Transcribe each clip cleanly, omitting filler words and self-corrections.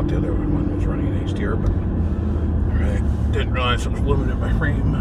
thought the other one was running HDR, but I didn't realize it was limited by frame.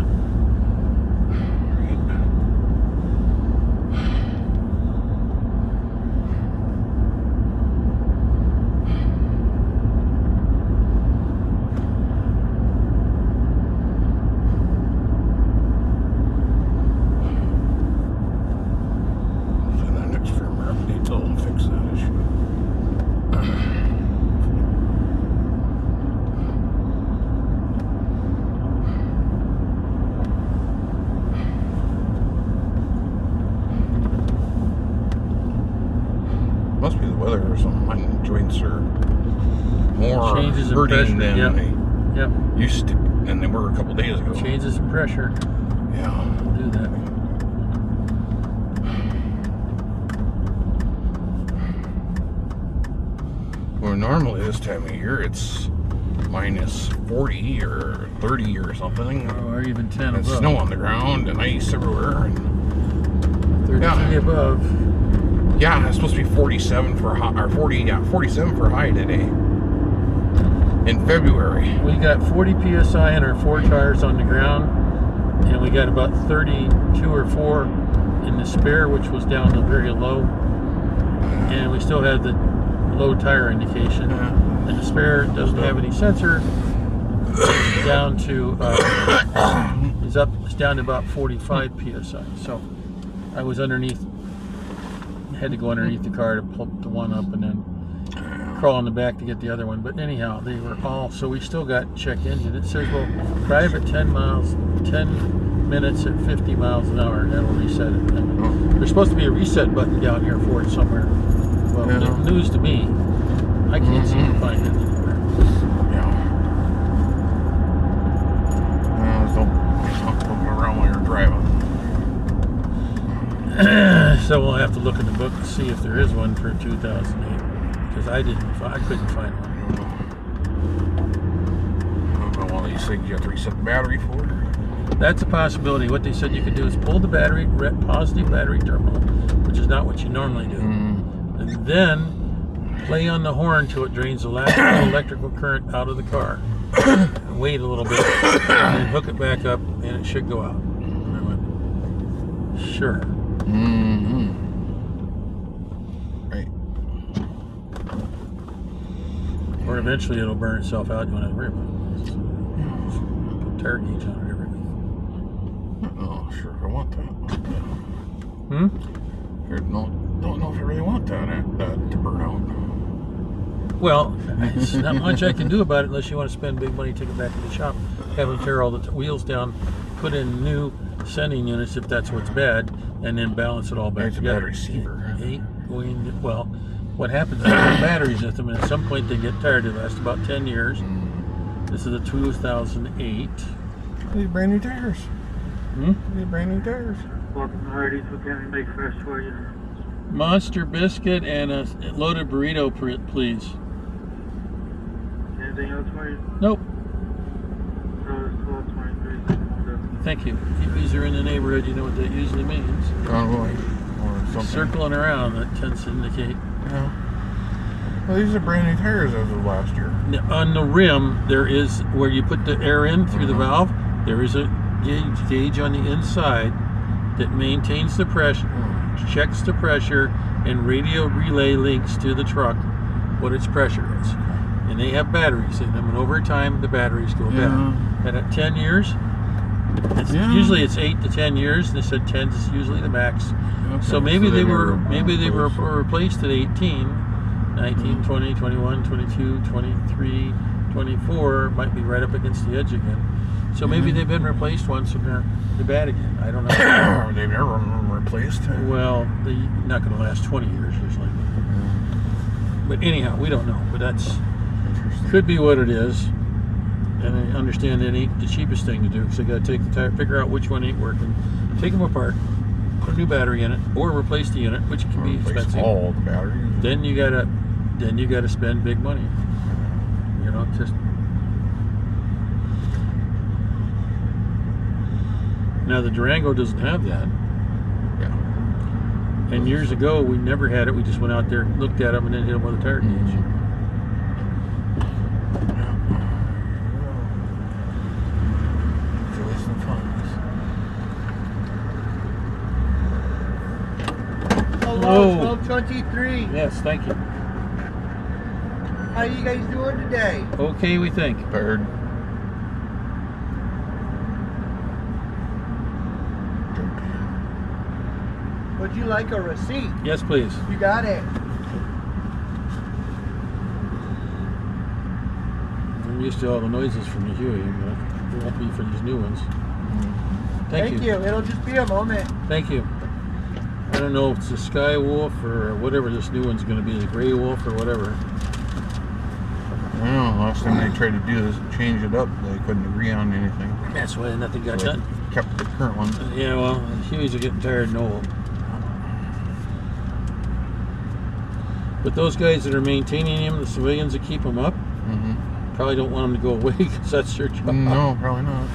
Must be the weather or something. My joints are more changes in hurting pressure. than they Yep. used to, than they were a couple days ago. Changes in pressure. Yeah. Do that. Well, normally this time of year it's minus 40 or 30 or something. Or even 10 and above. snow on the ground and ice everywhere. And 33 above. yeah, it's supposed to be 47 for high, or 47 for high today in February. We got 40 psi in our 4 tires on the ground, and we got about 32 or 4 in the spare, which was down to very low, and we still had the low tire indication. And the spare doesn't have any sensor. It's down to it's down to about 45 psi. So I was underneath. Had to go underneath the car to pull the one up and then crawl in the back to get the other one. But anyhow, they were all, so we still got check engine. It says, well, drive at 10 minutes at 50 miles an hour, and that'll reset it. And there's supposed to be a reset button down here for it somewhere. Well, news to me. I can't seem to find it anywhere. Don't look around while you're driving. So we'll have to look in the book to see if there is one for 2008, because I couldn't find one. I don't know, one of these things you have to reset the battery for. That's a possibility. What they said you could do is pull the battery, positive battery terminal, which is not what you normally do, and then play on the horn till it drains the last electrical current out of the car, and wait a little bit, and then hook it back up, and it should go out. And I went, sure. Right. Or eventually it'll burn itself out. You won't have to worry about it. Put tire gauge on it, everything. Oh, sure, if I want that. Don't know if I really want that to burn out. Well, there's not much I can do about it unless you want to spend big money, take it back to the shop, have them tear all the wheels down, put in new sending units if that's what's bad, and then balance it all back together. Receiver. Well, what happens is they put batteries in them, and at some point they get tired. They last about 10 years. This is a 2008. These brand new tires. These brand new tires. Welcome to Hardee's. What can we make fresh for you? Monster biscuit and a loaded burrito, please. Anything else for you? Nope. No, it's 12:23. Thank you. Hippies are in the neighborhood. You know what that usually means. Convoy or something. Circling around, that tends to indicate. Yeah. Well, these are brand new tires as of last year. On the rim, there is where you put the air in through the valve. There is a gauge on the inside that maintains the pressure, checks the pressure, and radio relay links to the truck what its pressure is. And they have batteries in them, and over time the batteries go bad. And at 10 years, usually it's 8 to 10 years. They said 10 is usually the max. Okay, so maybe they were replaced at 18, 19, 20, 21, 22, 23, 24, might be right up against the edge again. So maybe they've been replaced once and they're bad again. I don't know. They've never been replaced. Well, they're not going to last 20 years usually. But anyhow, we don't know. But that's could be what it is. And I understand that ain't the cheapest thing to do, because they got to take the tire, figure out which one ain't working, take them apart, put a new battery in it, or replace the unit, which can be expensive. All the batteries. Then you gotta spend big money. You know, just. Now the Durango doesn't have that. Yeah. And years ago we never had it. We just went out there, looked at them, and then hit them with a tire gauge. Oh. 1223. Yes, thank you. How you guys doing today? Okay, we think. Third. Would you like a receipt? Yes, please. You got it. I'm used to all the noises from the Huey, but it won't be for these new ones. Thank you. It'll just be a moment. Thank you. I don't know if it's a Sky Wolf or whatever this new one's going to be, the Gray Wolf or whatever. I don't know. Last time they tried to do this, change it up, they couldn't agree on anything. That's why nothing got So they done. kept the current one. Yeah, well, the Hueys are getting tired and old. But those guys that are maintaining him, the civilians that keep him up, probably don't want him to go away because that's their job. No, probably not.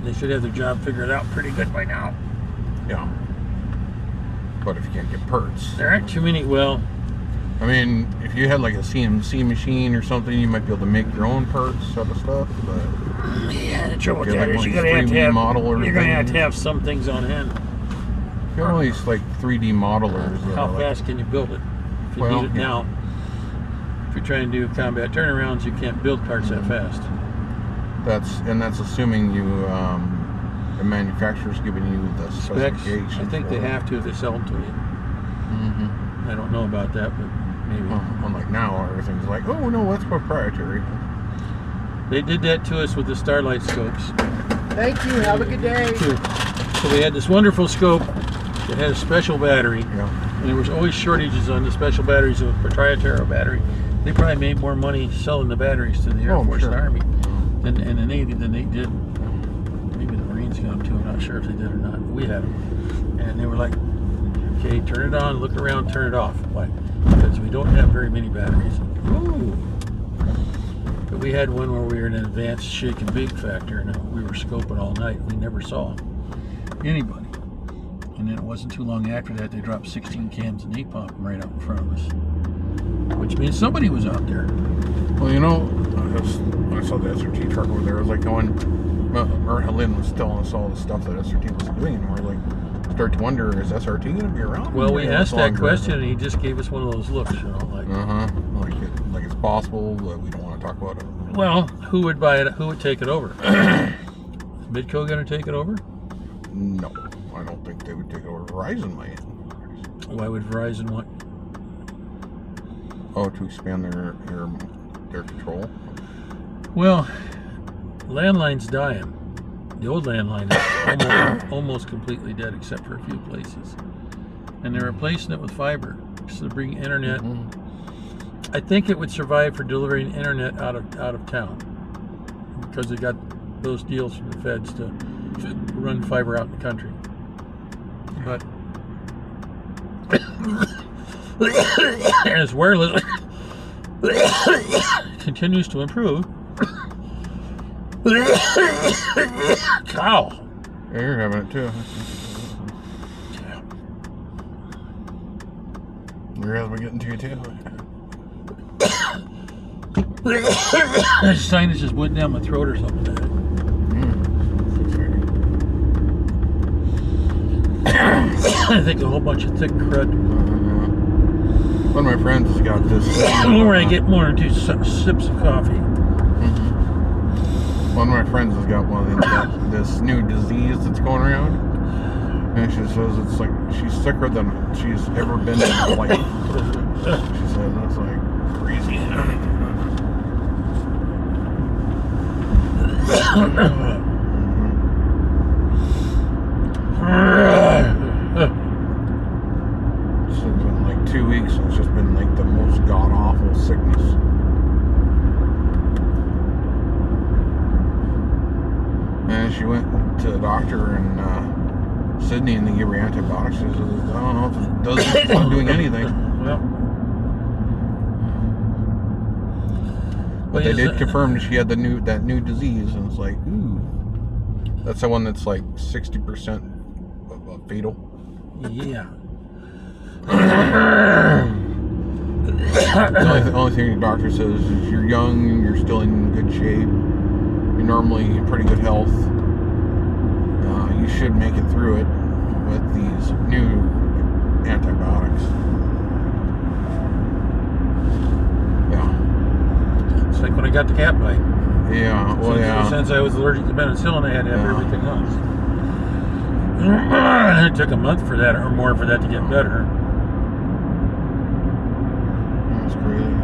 They should have their job figured out pretty good by now. Yeah. But if you can't get perts. There aren't too many, well, I mean, if you had like a CNC machine or something, you might be able to make your own perts sort of stuff. But yeah, the trouble with Get that like is one you're of going these to have 3D modeler you're going to things. have some things on hand. you have all these like 3D modelers. that How are, like, fast can you build it? If you Well, need it yeah. now. If you're trying to do combat turnarounds, you can't build parts that fast. That's assuming you the manufacturer's giving you the Specs, specifications. I think they have to if they sell them to you. I don't know about that, but maybe. Unlike now, everything's like, oh no, that's proprietary. They did that to us with the Starlight scopes. Thank you. Have a good day. So we had this wonderful scope that had a special battery, Yeah. and there was always shortages on the special batteries of a proprietary battery. They probably made more money selling the batteries to the Air Oh, Force sure. and Army than the Navy than they did. Maybe the Marines got them too. I'm not sure if they did or not. We had them, and they were like, "Okay, turn it on, look around, turn it off." Why? Because we don't have very many batteries. Ooh. But we had one where we were in an advanced shake and bake factor, and we were scoping all night. We never saw anybody. And then it wasn't too long after that they dropped 16 cans of napalm right out in front of us, which means somebody was out there. Well, you know, when I saw the SRT truck over there, it was like going. Lynn was telling us all the stuff that SRT was doing, and we're like, start to wonder, is SRT going to be around? Well, we asked that longer? question, and he just gave us one of those looks, you know, like, like it's possible, but we don't want to talk about it. well, who would buy it? Who would take it over? Is Midco going to take it over? No, I don't think they would take over. Verizon might. Why would Verizon want? Oh, to expand their control. Well, landline's dying. The old landline is almost completely dead, except for a few places, and they're replacing it with fiber to bring internet. I think it would survive for delivering internet out of town because they got those deals from the feds to run fiber out in the country. But as wireless continues to improve, cow. Yeah, you're having it too. Your husband getting to you too. That sinus just went down my throat or something. I think a whole bunch of thick crud. One of my friends has got this. Where I get more into sips of coffee. One of my friends has got this new disease that's going around, and she says it's like she's sicker than she's ever been in her life. She says that's like crazy. It's been like 2 weeks. It's just been like the most god awful sickness. And she went to the doctor in Sydney, and they gave her antibiotics. She says, I don't know if it does. It's not doing anything. Well, But they did confirm that she had that new disease, and it's like, ooh, that's the one that's like 60% fatal. yeah. The only thing the doctor says is you're young, you're still in good shape, you're normally in pretty good health. You should make it through it with these new antibiotics. Yeah. It's like when I got the cat bite. Yeah. Well, yeah. Since I was allergic to penicillin, I had to have everything else. It took a month for that or more for that to get better. That's crazy.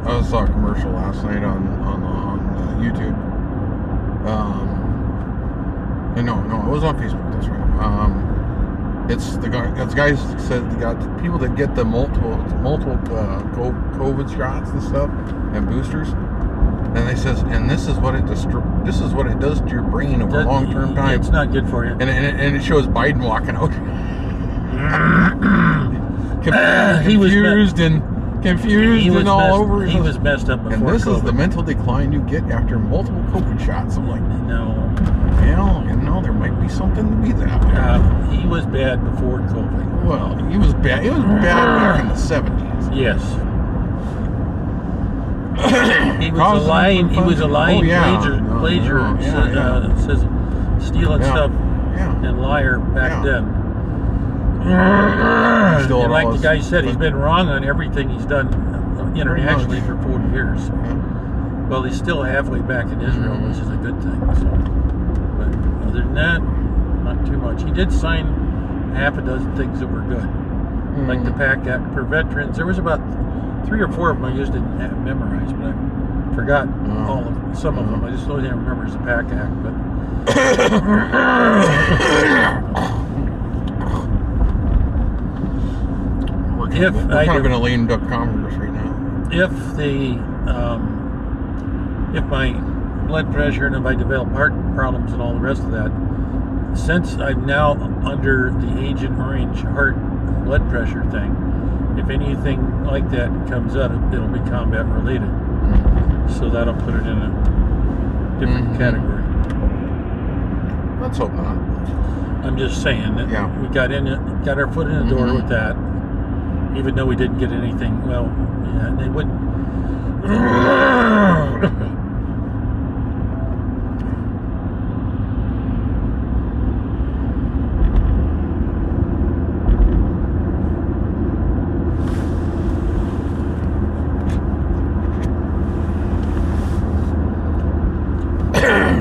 I saw a commercial last night on YouTube. And no, it was on Facebook. That's right. It's the guys said they got people that get the multiple COVID shots and stuff and boosters, and they says, and this is what it does to your brain over a long-term time. It's not good for you. And it shows Biden walking out. confused and all over. He was messed up before And this COVID. is the mental decline you get after multiple COVID shots. I'm like, no. well, there might be something to be that. He was bad before COVID. Well, he was bad. It was bad back in the 70s. Yes. He was lying. Plagiar. Says stealing stuff and liar back then. And like the guy said, he's been wrong on everything he's done internationally for 40 years. Yeah. Well, he's still halfway back in Israel, which is a good thing. So, but other than that, not too much. He did sign half a dozen things that were good, like the PAC Act for veterans. There was about 3 or 4 of them I just didn't have memorized, but I forgot some of them. I just only remember as the PAC Act. But we're kind of in a lame duck Congress right now. If my blood pressure and if I develop heart problems and all the rest of that, since I'm now under the Agent Orange heart blood pressure thing, if anything like that comes out, it'll be combat related. So that'll put it in a different category. Let's hope not. I'm just saying that we got our foot in the door with that, even though we didn't get anything. Well, yeah, they wouldn't.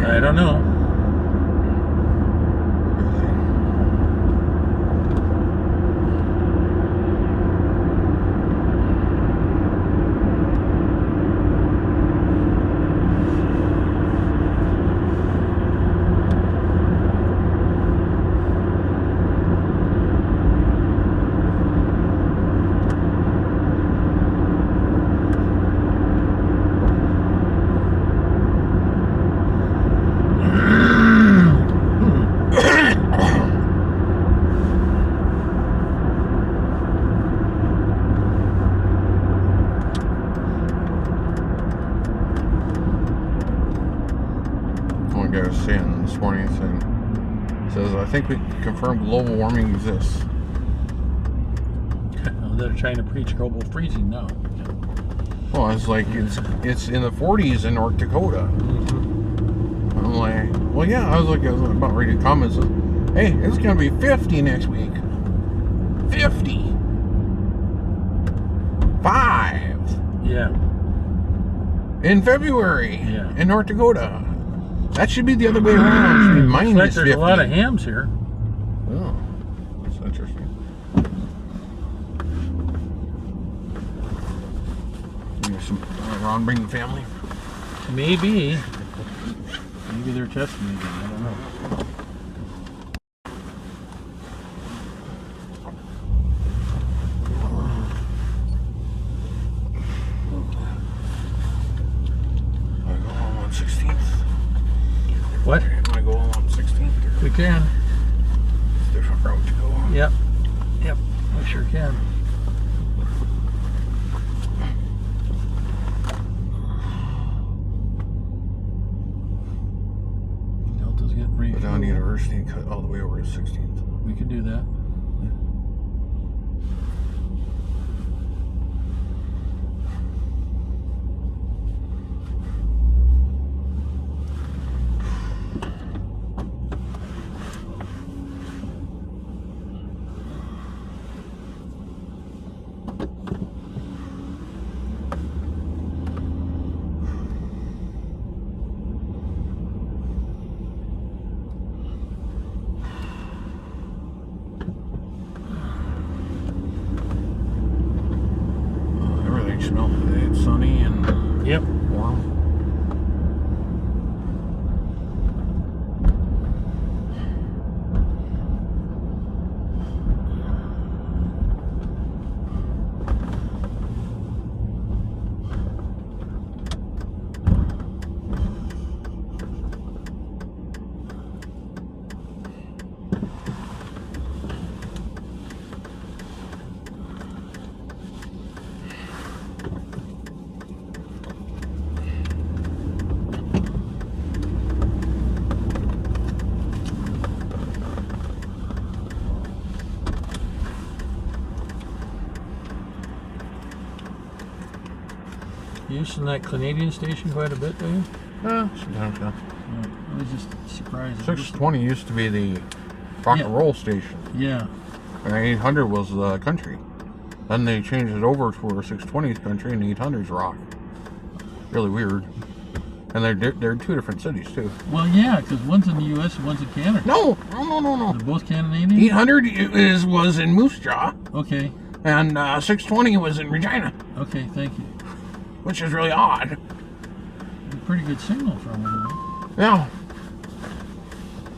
I don't know. One guy was saying this morning, says, I think we confirmed global warming exists. They're trying to preach global freezing now. Well, it's like it's in the 40s in North Dakota. I'm like, well, yeah. I was about ready to comment. Hey, it's gonna be 50 next week. 50. 5. Yeah. In February. Yeah. In North Dakota. That should be the other way around. It should be minus Looks like there's 50. a lot of hams here. Oh, that's interesting. Maybe some Ron bring the family. Maybe they're testing me again. I don't know. 16th? What? Want to go on 16th? We can. Different route to go on. Yep. Yep. We sure can. Delta's getting ready. Go down to University and cut all the way over to 16th. We can do that. Everything smells today. It's sunny and Yep. warm. You using that Canadian station quite a bit, do you? Sometimes, yeah. I was just surprised. 620 used to be the rock and roll station. Yeah. And 800 was the country. Then they changed it over to where 620 is country and 800 is rock. Really weird. And they're two different cities too. Well, yeah, because one's in the U.S. and one's in Canada. No. They're both Canadian? 800 was in Moose Jaw, Okay. and 620 was in Regina, Okay, thank you. which is really odd. A pretty good signal from them. Yeah.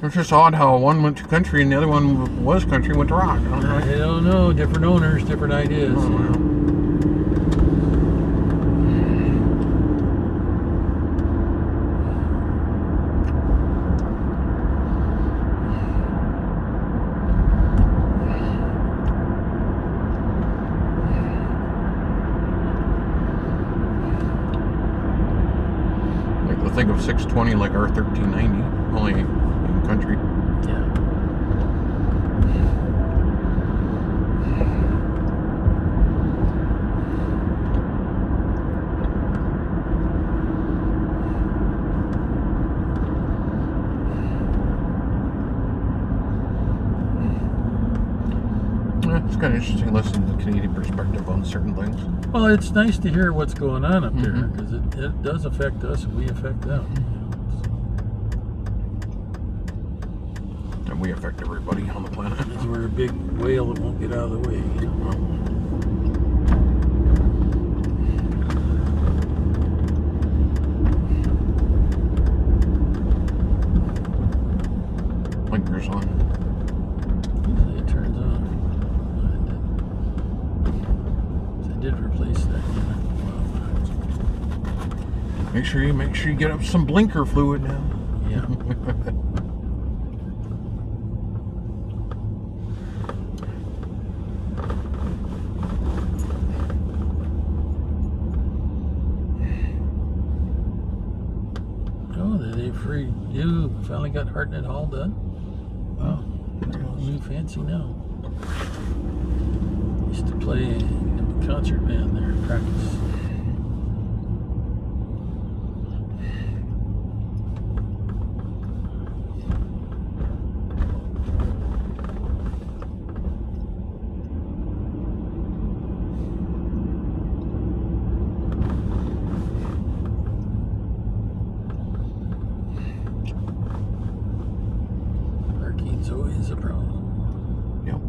It's just odd how one went to country and the other one was country and went to rock. I don't know. Different owners, different ideas. Oh, well. Think of 620 like our 1390, only in country. Yeah. It's kind of interesting listening to the Canadian perspective on certain things. Well, it's nice to hear what's going on up there because it does affect us and we affect them. And we affect everybody on the planet. Because we're a big whale that won't get out of the way. You know? Blinkers on. Usually it turns on. I did replace that. Make sure you get up some blinker fluid now. Yeah. Oh, they freed you. Finally got Hartnett Hall done. Wow. New fancy now. Used to play in the concert band there in practice. Parking's always a problem. Yep.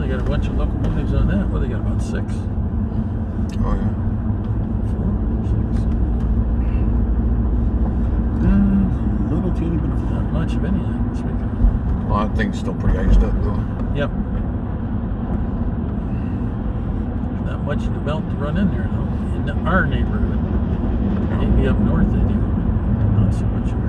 they got a bunch of locomotives on that. Well, they got about 6. Oh yeah. 4, 6. Little teeny bit of Not much of anything this weekend. Well, that thing's still pretty iced up though. Yep. Not much in the belt to run in there though. In our neighborhood. Maybe up north they do. Not so much here.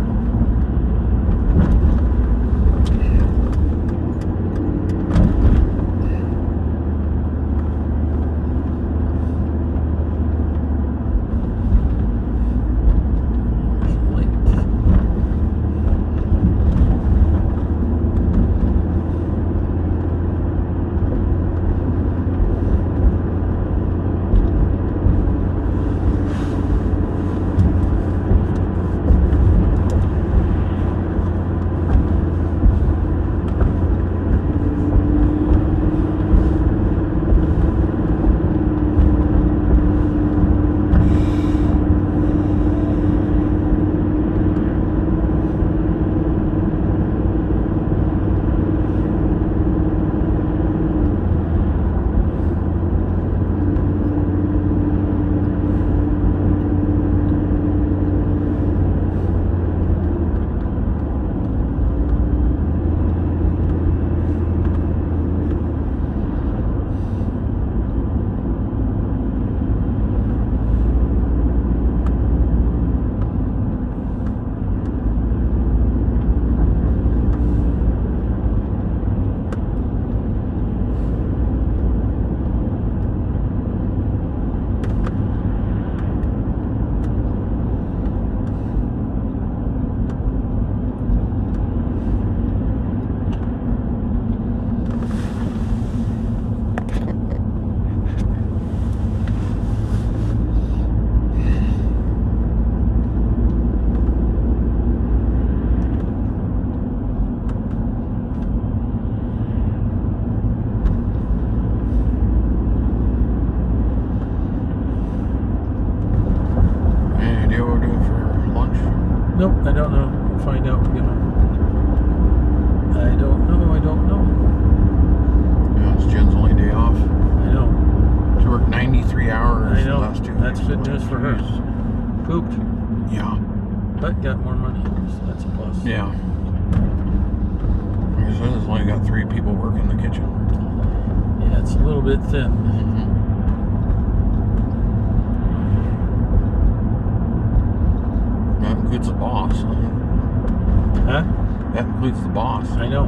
Nope, I don't know. We'll find out. I don't know. Yeah, it's Jen's only day off. I know. She worked 93 hours I know. the last 2 That's weeks. good news for her. Jeez. Pooped, Yeah. but got more money, so that's a plus. Yeah. He says it's only got 3 people working in the kitchen. Yeah, it's a little bit thin. That includes the boss. Huh? That includes the boss. I know.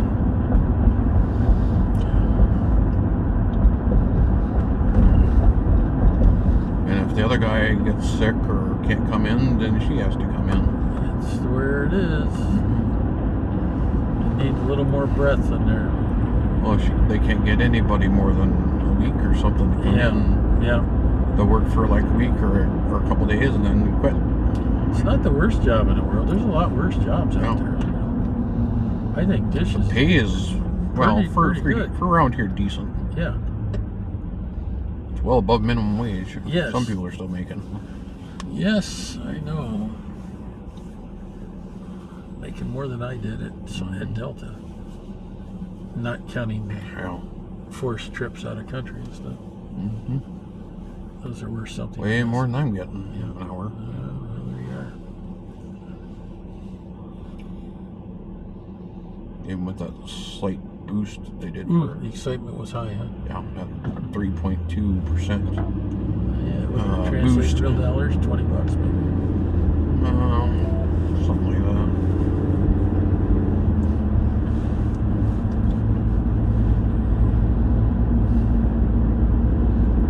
And if the other guy gets sick or can't come in, then she has to come in. That's where it is. You need a little more breath in there. Well, they can't get anybody more than a week or something to come in. Yeah. They'll work for like a week or a couple days and then quit. It's not the worst job in the world. There's a lot worse jobs out there. You know? I think dishes. The pay is, well, pretty good. for around here, decent. Yeah. It's well above minimum wage. Yes. Some people are still making. Yes, I know. Making more than I did at Delta. Not counting Yeah. forced trips out of country and stuff. Those are worth something. Way more than I'm getting an hour. There you are. Even with that slight boost they did Ooh, for the excitement was high, huh? yeah, that 3.2%. Yeah, what did it translate boost. to real dollars? $20 maybe. Something like that.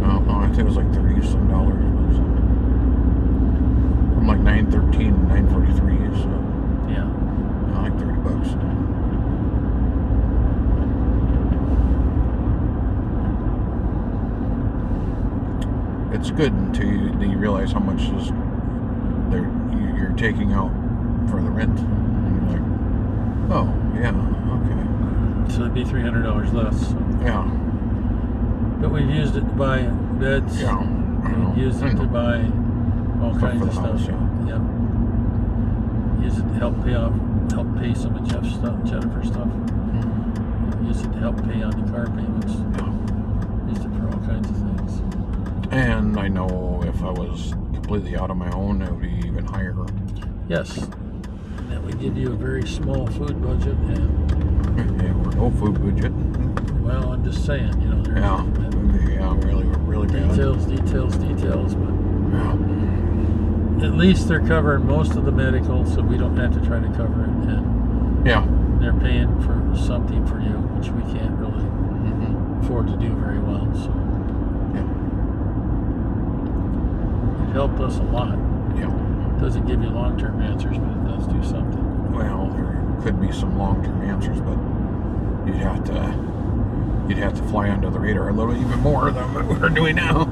No, I think it was like $30-some. From like $9.13 to $9.43, so Yeah. like $30. It's good until you realize how much is you're taking out for the rent. And you're like, oh, yeah, okay. So it'd be $300 less. Yeah. But we've used it to buy beds. Yeah. We've used it to buy all Stuff kinds for of the stuff. house, yeah. Yep. Use it to help pay some of Jeff's stuff, Jennifer's stuff. Use it to help pay on the car payments. Yeah. I know if I was completely out on my own, it would be even higher. Yes. And that would give you a very small food budget. And, Yeah, we're no food budget. well, I'm just saying, you know, there's Yeah, really bad. details, but at least they're covering most of the medical, so we don't have to try to cover it. And Yeah. they're paying for something for you, which we can't really afford to do very well. So Yeah. it helped us a lot. Yeah. Doesn't give you long-term answers, but it does do something. Well, there could be some long-term answers, but you'd have to fly under the radar a little even more than what we're doing now.